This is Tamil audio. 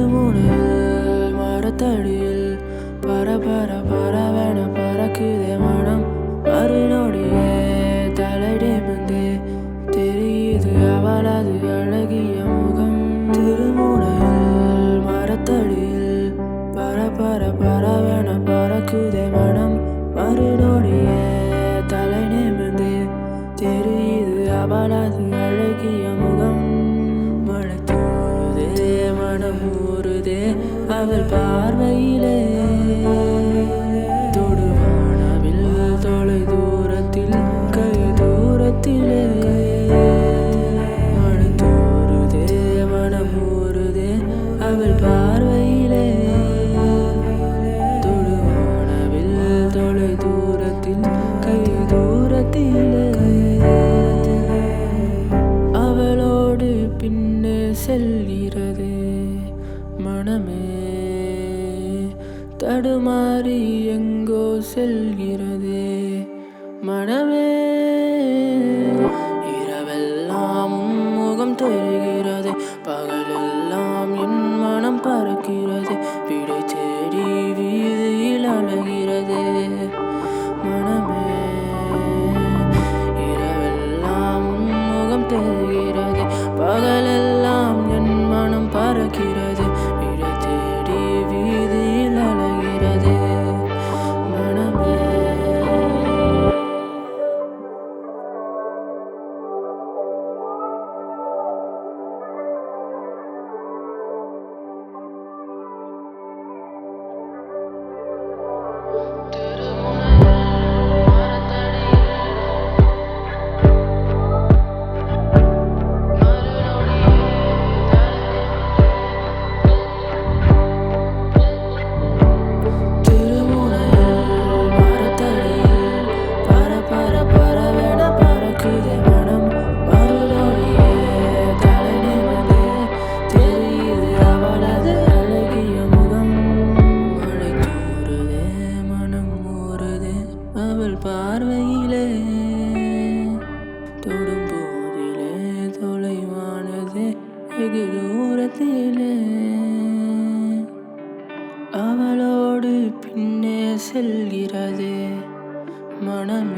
திருமுனையில் மரத்தடியில் பரவென பறக்குதே மனம். மறுநொடியே தலை நிமிர்ந்து தெரியுது அவளது அழகிய முகம். திருமுனையில் மரத்தடியில் பரவென பறக்குதே மனம். மறுநொடியே தலை நிமிர்ந்து தெரியுது அவளது அழகிய முகம். மழை தூறுதே மனம் ஊறுதே அவள் பார்வையிலே. தொடுவானவில் தொலை தூரத்தில் கை தூரத்திலே. மழை தூறுதே மனம் ஊறுதே அவள் பார்வையிலே. தொடுவானவில் தொலை தூரத்தில் கை தூரத்திலே. அவளோடு பின்னே செல்கிறது மனமே, தடுமாறி எங்கோ செல்கிறது மனமே. இரவெல்லாம் முகம் தெரிகிறது, பகலெல்லாம் என் மனம் பறக்கிறது. விடை தேடி வீதியில் அலைகிறது மனமே. இரவெல்லாம் முகம் தெரிகிறது, பகலெல்லாம் என் மனம் பறக்கிறது. விடை தேடி வீதியில் அலைகிறது மனமே. அவள் பார்வையிலே தொடும் போதிலே தொலைவானது வெகு தூரத்திலே. அவளோடு பின்னே செல்கிறது மனமே.